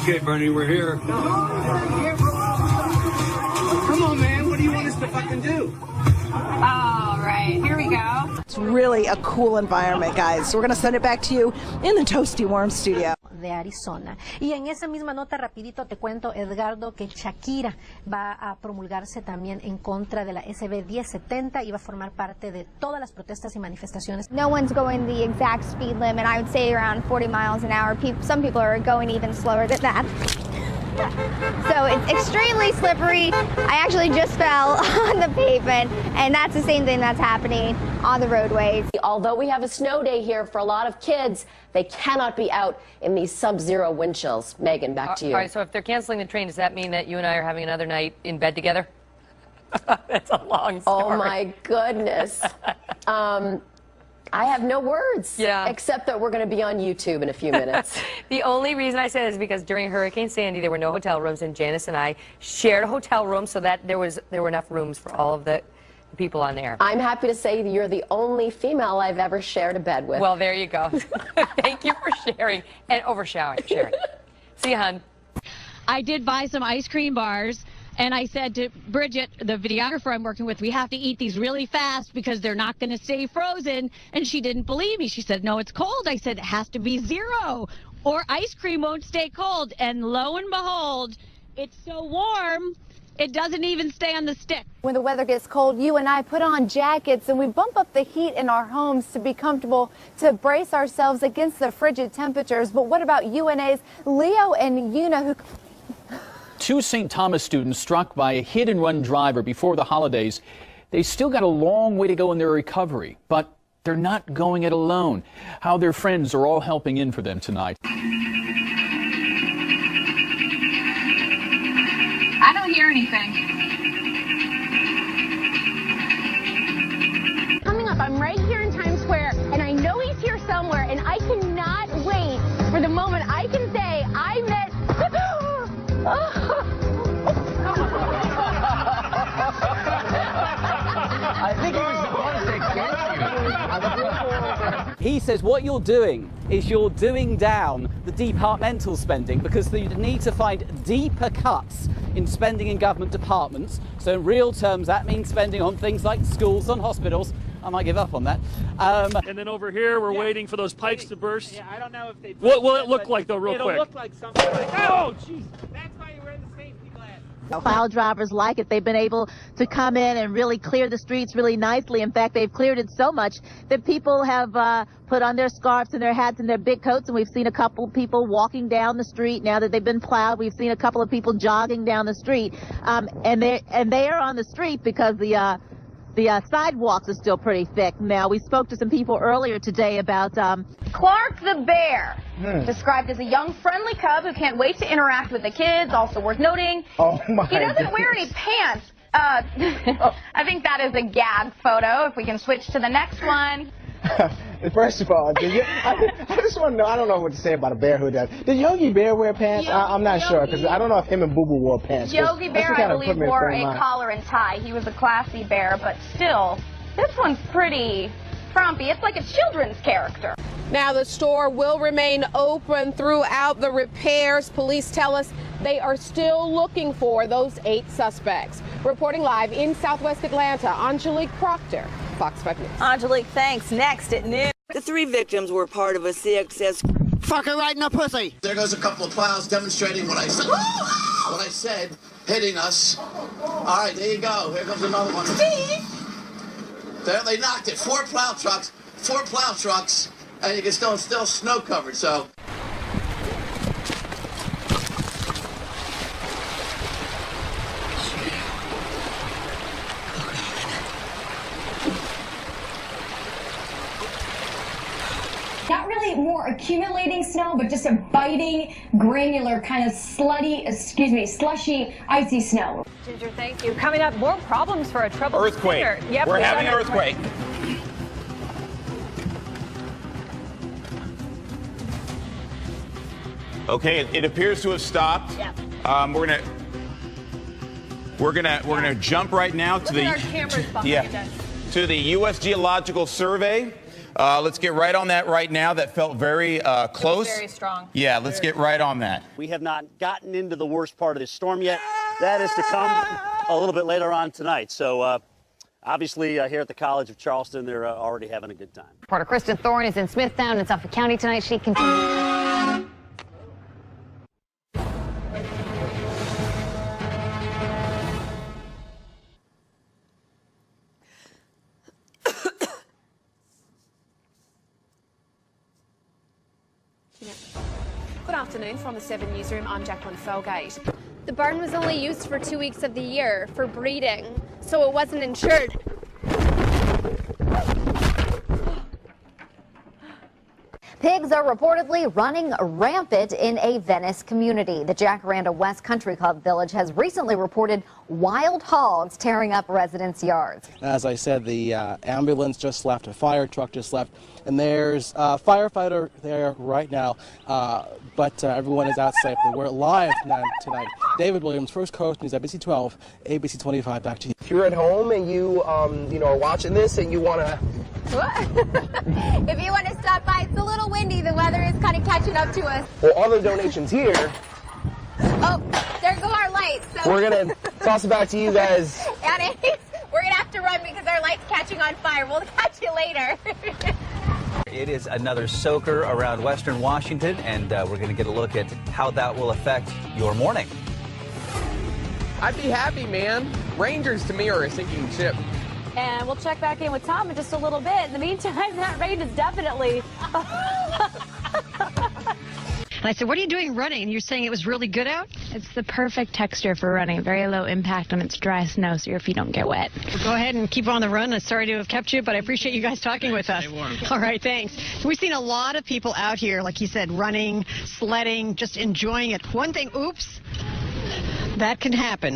Okay, Bernie, we're here. Come on, man. What do you want us to fucking do? All right, here we go. It's really a cool environment, guys. So we're going to send it back to you in the Toasty Warm studio. De Arizona. Y en esa misma nota, rapidito te cuento, Edgardo, que Shakira va a promulgarse también en contra de la SB 1070 y va a formar parte de todas las protestas y manifestaciones. No one's going the exact speed limit. I would say around 40 miles an hour. Some people are going even slower than that. So it's extremely slippery. I actually just fell on the pavement, and that's the same thing that's happening on the roadways. Although we have a snow day here for a lot of kids, they cannot be out in these sub-zero wind chills. Megan, back to you. All right, so if they're canceling the train, does that mean that you and I are having another night in bed together? That's a long story. Oh, my goodness. I have no words, except that we're going to be on YouTube in a few minutes. The only reason I said it is because during Hurricane Sandy, there were no hotel rooms, and Janice and I shared a hotel room so that there were enough rooms for all of the people on air. I'm happy to say you're the only female I've ever shared a bed with. Well, there you go. Thank you for sharing and overshowering. Sharing. See you, hon. I did buy some ice cream bars. And I said to Bridget, the videographer I'm working with, we have to eat these really fast because they're not going to stay frozen. And she didn't believe me. She said, no, it's cold. I said, it has to be 0 or ice cream won't stay cold. And lo and behold, it's so warm, it doesn't even stay on the stick. When the weather gets cold, you and I put on jackets and we bump up the heat in our homes to be comfortable, to brace ourselves against the frigid temperatures. But what about UNA's Leo and Una, who... Two St. Thomas students struck by a hit-and-run driver before the holidays. They still got a long way to go in their recovery, but they're not going it alone. How their friends are all helping in for them tonight. I don't hear anything. Coming up, I'm right here in Times Square, and I know he's here somewhere, and I cannot wait for the moment I can say I met... I think he was supposed to. He says what you're doing is you're doing down the departmental spending because you need to find deeper cuts in spending in government departments. So in real terms, that means spending on things like schools, on hospitals. I might give up on that. And then over here, we're waiting for those pipes to burst. Yeah, I don't know if they... What will it look like, though, real quick? It'll look like something like... Oh, jeez! That's why you wear the same people at. Plow drivers like it. They've been able to come in and really clear the streets really nicely. In fact, they've cleared it so much that people have put on their scarves and their hats and their big coats, and we've seen a couple people walking down the street now that they've been plowed. We've seen a couple of people jogging down the street, and they are on the street because the sidewalks are still pretty thick. Now, we spoke to some people earlier today about Clark the bear, described as a young, friendly cub who can't wait to interact with the kids. Also worth noting, he doesn't wear any pants. I think that is a gag photo. If we can switch to the next one. First of all, I just want to know, I don't know what to say about a bear who does. Did Yogi Bear wear pants? I'm not sure, because I don't know if him and Boo Boo wore pants. Yogi Bear, I believe, wore a collar and tie. He was a classy bear, but still, this one's pretty frumpy. It's like a children's character. Now, the store will remain open throughout the repairs. Police tell us they are still looking for those 8 suspects. Reporting live in Southwest Atlanta, Angelique Proctor, Fox 5 News. Angelique, thanks. Next at noon. The 3 victims were part of a CXS. Fuck her right in the pussy. There goes a couple of plows demonstrating what I said. What I said, hitting us. All right, there you go. Here comes another one. There, they knocked it. 4 plow trucks, and you can still snow covered. So. Not really more accumulating snow, but just a biting, granular, kind of slushy, icy snow. Ginger, thank you. Coming up, more problems for a troubled earthquake. Yep, we're having an earthquake. Okay, it appears to have stopped. Yep. We're gonna jump right now to the our cameras behind us. to the U.S. Geological Survey. Let's get right on that right now. That felt very close. Very strong. Yeah, let's get right on that. We have not gotten into the worst part of this storm yet. That is to come a little bit later on tonight. So obviously here at the College of Charleston, they're already having a good time. Reporter Kristen Thorne is in Smithtown in Suffolk County tonight. She continues. Good afternoon from the 7 Newsroom. I'm Jacqueline Felgate. The barn was only used for 2 weeks of the year for breeding, so it wasn't insured. Pigs are reportedly running rampant in a Venice community. The Jacaranda West Country Club Village has recently reported wild hogs tearing up residents' yards. As I said, the ambulance just left, a fire truck just left, and there's a firefighter there right now, but everyone is out safely. We're live tonight. David Williams, First Coast News, ABC 12, ABC 25, back to you. If you're at home and you are watching this and you want to... If you want to stop by, it's a little windy. The weather is kind of catching up to us. Well, all the donations here... Oh, there go our lights. So we're going to toss it back to you guys. We're going to have to run because our light's catching on fire. We'll catch you later. It is another soaker around western Washington, and we're going to get a look at how that will affect your morning. I'd be happy, man. Rangers to me are a sinking ship. And we'll check back in with Tom in just a little bit. In the meantime, that rain is definitely... And I said, what are you doing running? And you're saying it was really good out? It's the perfect texture for running. Very low impact when it's dry snow, so your feet don't get wet. Well, go ahead and keep on the run. I'm sorry to have kept you, but I appreciate you guys talking with us. All right, thanks. We've seen a lot of people out here, like you said, running, sledding, just enjoying it. One thing, oops, that can happen.